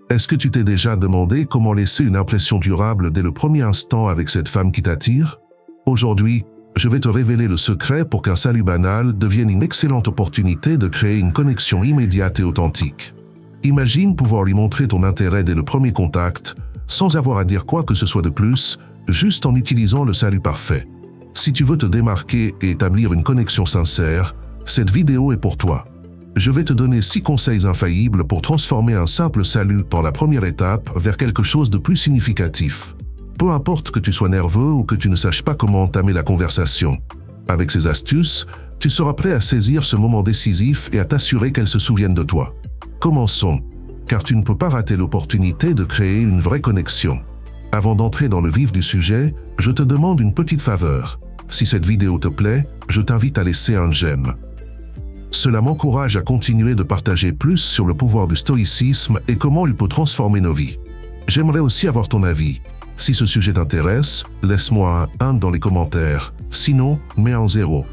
Est-ce que tu t'es déjà demandé comment laisser une impression durable dès le premier instant avec cette femme qui t'attire? Aujourd'hui, je vais te révéler le secret pour qu'un salut banal devienne une excellente opportunité de créer une connexion immédiate et authentique. Imagine pouvoir lui montrer ton intérêt dès le premier contact, sans avoir à dire quoi que ce soit de plus, juste en utilisant le salut parfait. Si tu veux te démarquer et établir une connexion sincère, cette vidéo est pour toi. Je vais te donner 6 conseils infaillibles pour transformer un simple salut dans la première étape vers quelque chose de plus significatif. Peu importe que tu sois nerveux ou que tu ne saches pas comment entamer la conversation. Avec ces astuces, tu seras prêt à saisir ce moment décisif et à t'assurer qu'elle se souvienne de toi. Commençons, car tu ne peux pas rater l'opportunité de créer une vraie connexion. Avant d'entrer dans le vif du sujet, je te demande une petite faveur. Si cette vidéo te plaît, je t'invite à laisser un j'aime. Cela m'encourage à continuer de partager plus sur le pouvoir du stoïcisme et comment il peut transformer nos vies. J'aimerais aussi avoir ton avis. Si ce sujet t'intéresse, laisse-moi un 1 dans les commentaires, sinon, mets un 0.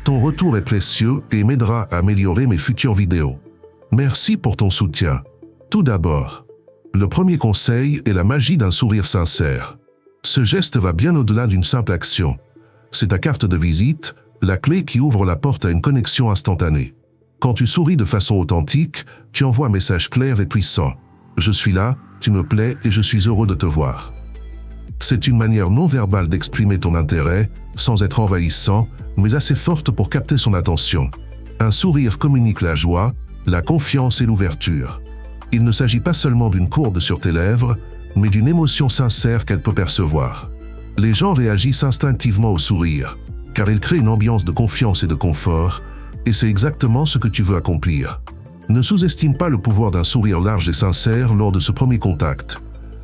Ton retour est précieux et m'aidera à améliorer mes futures vidéos. Merci pour ton soutien. Tout d'abord, le premier conseil est la magie d'un sourire sincère. Ce geste va bien au-delà d'une simple action. C'est ta carte de visite, la clé qui ouvre la porte à une connexion instantanée. Quand tu souris de façon authentique, tu envoies un message clair et puissant. Je suis là, tu me plais et je suis heureux de te voir. C'est une manière non verbale d'exprimer ton intérêt, sans être envahissant, mais assez forte pour capter son attention. Un sourire communique la joie, la confiance et l'ouverture. Il ne s'agit pas seulement d'une courbe sur tes lèvres, mais d'une émotion sincère qu'elle peut percevoir. Les gens réagissent instinctivement au sourire, car il crée une ambiance de confiance et de confort, et c'est exactement ce que tu veux accomplir. Ne sous-estime pas le pouvoir d'un sourire large et sincère lors de ce premier contact.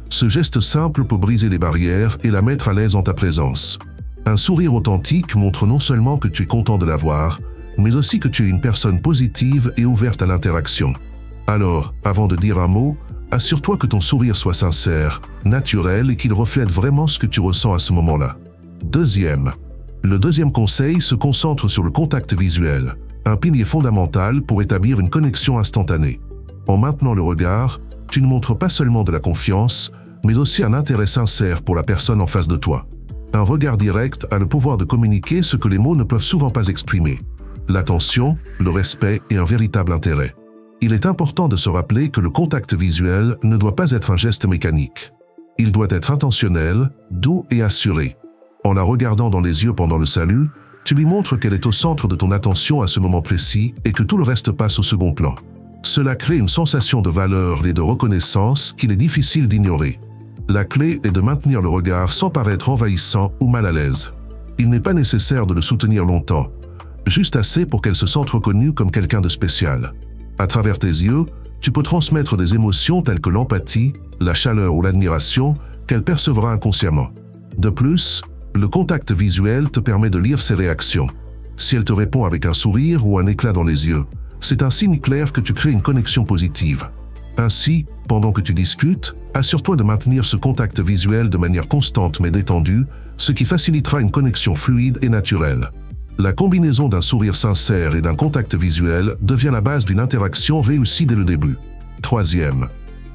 Ce geste simple peut briser les barrières et la mettre à l'aise en ta présence. Un sourire authentique montre non seulement que tu es content de la voir, mais aussi que tu es une personne positive et ouverte à l'interaction. Alors, avant de dire un mot, assure-toi que ton sourire soit sincère, naturel et qu'il reflète vraiment ce que tu ressens à ce moment-là. Le deuxième conseil se concentre sur le contact visuel, un pilier fondamental pour établir une connexion instantanée. En maintenant le regard, tu ne montres pas seulement de la confiance, mais aussi un intérêt sincère pour la personne en face de toi. Un regard direct a le pouvoir de communiquer ce que les mots ne peuvent souvent pas exprimer. L'attention, le respect et un véritable intérêt. Il est important de se rappeler que le contact visuel ne doit pas être un geste mécanique. Il doit être intentionnel, doux et assuré. En la regardant dans les yeux pendant le salut, tu lui montres qu'elle est au centre de ton attention à ce moment précis et que tout le reste passe au second plan. Cela crée une sensation de valeur et de reconnaissance qu'il est difficile d'ignorer. La clé est de maintenir le regard sans paraître envahissant ou mal à l'aise. Il n'est pas nécessaire de le soutenir longtemps, juste assez pour qu'elle se sente reconnue comme quelqu'un de spécial. À travers tes yeux, tu peux transmettre des émotions telles que l'empathie, la chaleur ou l'admiration qu'elle percevra inconsciemment. De plus, le contact visuel te permet de lire ses réactions. Si elle te répond avec un sourire ou un éclat dans les yeux, c'est un signe clair que tu crées une connexion positive. Ainsi, pendant que tu discutes, assure-toi de maintenir ce contact visuel de manière constante mais détendue, ce qui facilitera une connexion fluide et naturelle. La combinaison d'un sourire sincère et d'un contact visuel devient la base d'une interaction réussie dès le début.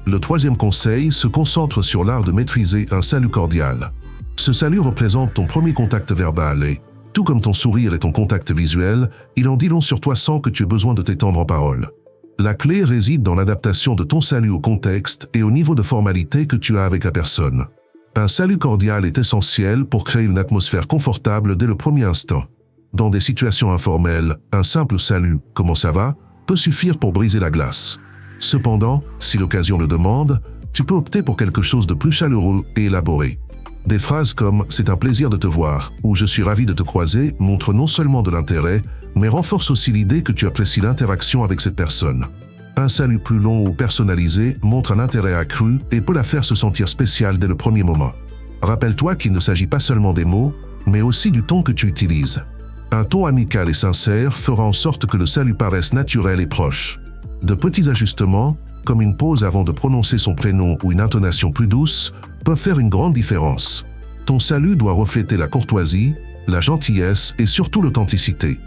Le troisième conseil se concentre sur l'art de maîtriser un salut cordial. Ce salut représente ton premier contact verbal et, tout comme ton sourire et ton contact visuel, il en dit long sur toi sans que tu aies besoin de t'étendre en paroles. La clé réside dans l'adaptation de ton salut au contexte et au niveau de formalité que tu as avec la personne. Un salut cordial est essentiel pour créer une atmosphère confortable dès le premier instant. Dans des situations informelles, un simple salut « Comment ça va ?» peut suffire pour briser la glace. Cependant, si l'occasion le demande, tu peux opter pour quelque chose de plus chaleureux et élaboré. Des phrases comme « C'est un plaisir de te voir » ou « Je suis ravi de te croiser » montrent non seulement de l'intérêt, mais renforcent aussi l'idée que tu apprécies l'interaction avec cette personne. Un salut plus long ou personnalisé montre un intérêt accru et peut la faire se sentir spéciale dès le premier moment. Rappelle-toi qu'il ne s'agit pas seulement des mots, mais aussi du ton que tu utilises. Un ton amical et sincère fera en sorte que le salut paraisse naturel et proche. De petits ajustements, comme une pause avant de prononcer son prénom ou une intonation plus douce, peuvent faire une grande différence. Ton salut doit refléter la courtoisie, la gentillesse et surtout l'authenticité.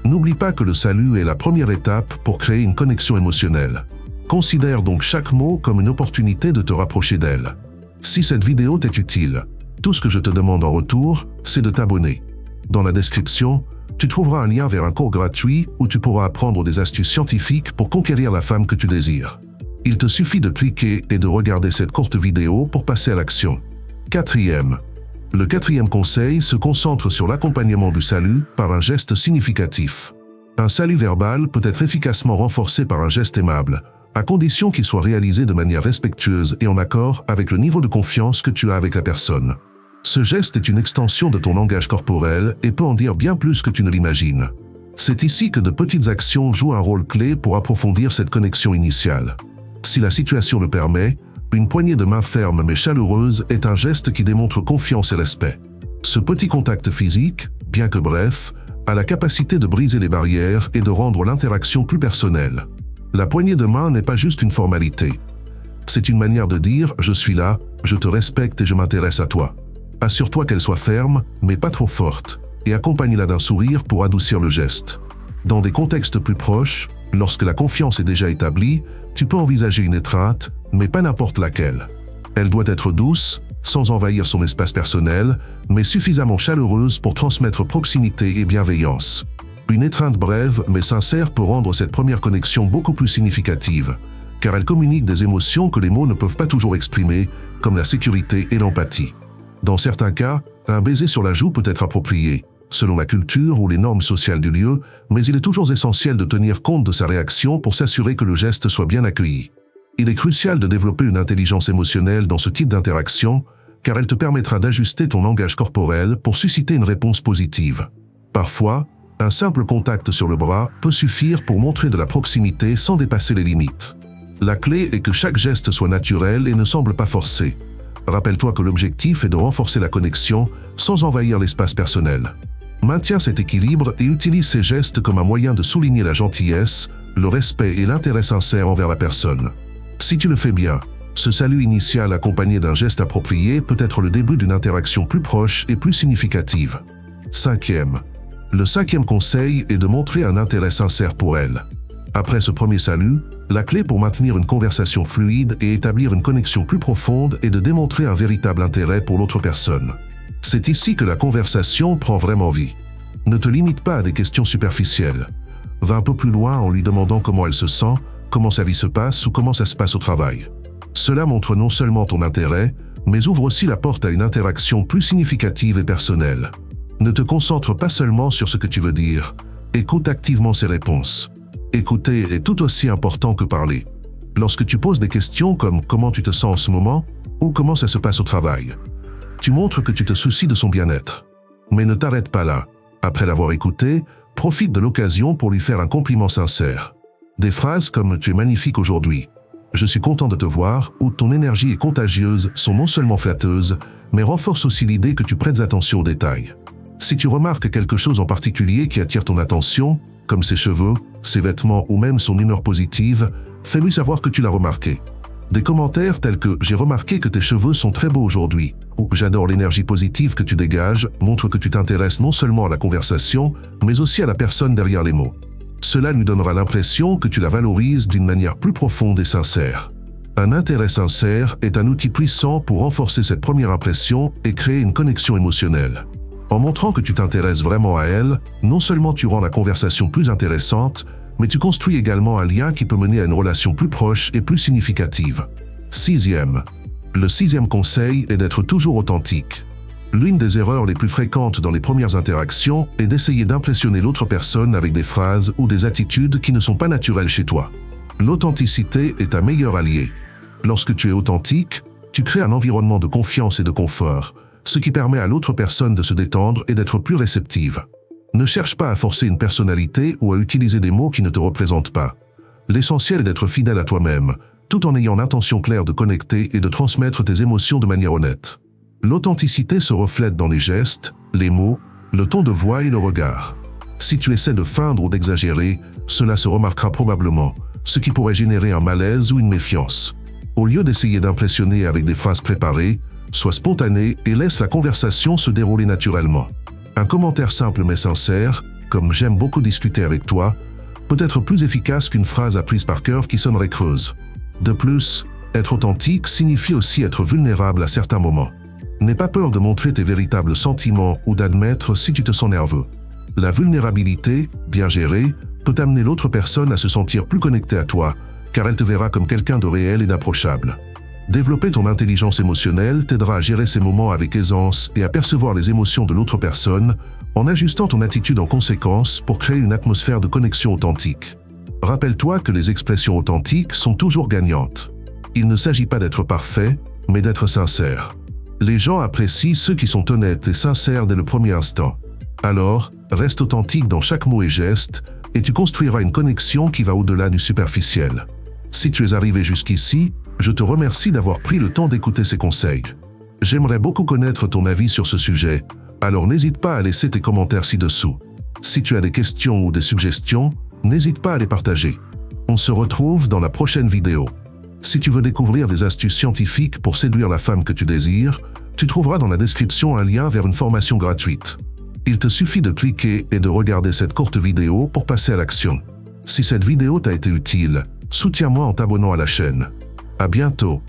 N'oublie pas que le salut est la première étape pour créer une connexion émotionnelle. Considère donc chaque mot comme une opportunité de te rapprocher d'elle. Si cette vidéo t'est utile, tout ce que je te demande en retour, c'est de t'abonner. Dans la description, tu trouveras un lien vers un cours gratuit où tu pourras apprendre des astuces scientifiques pour conquérir la femme que tu désires. Il te suffit de cliquer et de regarder cette courte vidéo pour passer à l'action. Quatrième. Le quatrième conseil se concentre sur l'accompagnement du salut par un geste significatif. Un salut verbal peut être efficacement renforcé par un geste aimable, à condition qu'il soit réalisé de manière respectueuse et en accord avec le niveau de confiance que tu as avec la personne. Ce geste est une extension de ton langage corporel et peut en dire bien plus que tu ne l'imagines. C'est ici que de petites actions jouent un rôle clé pour approfondir cette connexion initiale. Si la situation le permet, une poignée de main ferme mais chaleureuse est un geste qui démontre confiance et respect. Ce petit contact physique, bien que bref, a la capacité de briser les barrières et de rendre l'interaction plus personnelle. La poignée de main n'est pas juste une formalité. C'est une manière de dire « je suis là, je te respecte et je m'intéresse à toi ». Assure-toi qu'elle soit ferme, mais pas trop forte, et accompagne-la d'un sourire pour adoucir le geste. Dans des contextes plus proches, lorsque la confiance est déjà établie, tu peux envisager une étreinte, mais pas n'importe laquelle. Elle doit être douce, sans envahir son espace personnel, mais suffisamment chaleureuse pour transmettre proximité et bienveillance. Une étreinte brève mais sincère peut rendre cette première connexion beaucoup plus significative, car elle communique des émotions que les mots ne peuvent pas toujours exprimer, comme la sécurité et l'empathie. Dans certains cas, un baiser sur la joue peut être approprié, selon la culture ou les normes sociales du lieu, mais il est toujours essentiel de tenir compte de sa réaction pour s'assurer que le geste soit bien accueilli. Il est crucial de développer une intelligence émotionnelle dans ce type d'interaction, car elle te permettra d'ajuster ton langage corporel pour susciter une réponse positive. Parfois, un simple contact sur le bras peut suffire pour montrer de la proximité sans dépasser les limites. La clé est que chaque geste soit naturel et ne semble pas forcé. Rappelle-toi que l'objectif est de renforcer la connexion sans envahir l'espace personnel. Maintiens cet équilibre et utilise ces gestes comme un moyen de souligner la gentillesse, le respect et l'intérêt sincère envers la personne. Si tu le fais bien, ce salut initial accompagné d'un geste approprié peut être le début d'une interaction plus proche et plus significative. Cinquième. Le cinquième conseil est de montrer un intérêt sincère pour elle. Après ce premier salut, la clé pour maintenir une conversation fluide et établir une connexion plus profonde est de démontrer un véritable intérêt pour l'autre personne. C'est ici que la conversation prend vraiment vie. Ne te limite pas à des questions superficielles. Va un peu plus loin en lui demandant comment elle se sent, comment sa vie se passe ou comment ça se passe au travail. Cela montre non seulement ton intérêt, mais ouvre aussi la porte à une interaction plus significative et personnelle. Ne te concentre pas seulement sur ce que tu veux dire, écoute activement ses réponses. Écouter est tout aussi important que parler. Lorsque tu poses des questions comme « comment tu te sens en ce moment ?» ou « comment ça se passe au travail ?» tu montres que tu te soucies de son bien-être. Mais ne t'arrête pas là. Après l'avoir écouté, profite de l'occasion pour lui faire un compliment sincère. Des phrases comme « tu es magnifique aujourd'hui »,« je suis content de te voir » ou « ton énergie est contagieuse » sont non seulement flatteuses, mais renforcent aussi l'idée que tu prêtes attention aux détails. Si tu remarques quelque chose en particulier qui attire ton attention, comme ses cheveux, ses vêtements ou même son humeur positive, fais-lui savoir que tu l'as remarqué. Des commentaires tels que « j'ai remarqué que tes cheveux sont très beaux aujourd'hui » ou « j'adore l'énergie positive que tu dégages » montrent que tu t'intéresses non seulement à la conversation, mais aussi à la personne derrière les mots. Cela lui donnera l'impression que tu la valorises d'une manière plus profonde et sincère. Un intérêt sincère est un outil puissant pour renforcer cette première impression et créer une connexion émotionnelle. En montrant que tu t'intéresses vraiment à elle, non seulement tu rends la conversation plus intéressante, mais tu construis également un lien qui peut mener à une relation plus proche et plus significative. Sixième. Le sixième conseil est d'être toujours authentique. L'une des erreurs les plus fréquentes dans les premières interactions est d'essayer d'impressionner l'autre personne avec des phrases ou des attitudes qui ne sont pas naturelles chez toi. L'authenticité est ta meilleure alliée. Lorsque tu es authentique, tu crées un environnement de confiance et de confort, ce qui permet à l'autre personne de se détendre et d'être plus réceptive. Ne cherche pas à forcer une personnalité ou à utiliser des mots qui ne te représentent pas. L'essentiel est d'être fidèle à toi-même, tout en ayant l'intention claire de connecter et de transmettre tes émotions de manière honnête. L'authenticité se reflète dans les gestes, les mots, le ton de voix et le regard. Si tu essaies de feindre ou d'exagérer, cela se remarquera probablement, ce qui pourrait générer un malaise ou une méfiance. Au lieu d'essayer d'impressionner avec des phrases préparées, sois spontané et laisse la conversation se dérouler naturellement. Un commentaire simple mais sincère, comme « j'aime beaucoup discuter avec toi » peut être plus efficace qu'une phrase apprise par cœur qui sonnerait creuse. De plus, être authentique signifie aussi être vulnérable à certains moments. N'aie pas peur de montrer tes véritables sentiments ou d'admettre si tu te sens nerveux. La vulnérabilité, bien gérée, peut amener l'autre personne à se sentir plus connectée à toi, car elle te verra comme quelqu'un de réel et d'approchable. Développer ton intelligence émotionnelle t'aidera à gérer ces moments avec aisance et à percevoir les émotions de l'autre personne en ajustant ton attitude en conséquence pour créer une atmosphère de connexion authentique. Rappelle-toi que les expressions authentiques sont toujours gagnantes. Il ne s'agit pas d'être parfait, mais d'être sincère. Les gens apprécient ceux qui sont honnêtes et sincères dès le premier instant. Alors, reste authentique dans chaque mot et geste, et tu construiras une connexion qui va au-delà du superficiel. Si tu es arrivé jusqu'ici, je te remercie d'avoir pris le temps d'écouter ces conseils. J'aimerais beaucoup connaître ton avis sur ce sujet, alors n'hésite pas à laisser tes commentaires ci-dessous. Si tu as des questions ou des suggestions, n'hésite pas à les partager. On se retrouve dans la prochaine vidéo. Si tu veux découvrir des astuces scientifiques pour séduire la femme que tu désires, tu trouveras dans la description un lien vers une formation gratuite. Il te suffit de cliquer et de regarder cette courte vidéo pour passer à l'action. Si cette vidéo t'a été utile, soutiens-moi en t'abonnant à la chaîne. À bientôt.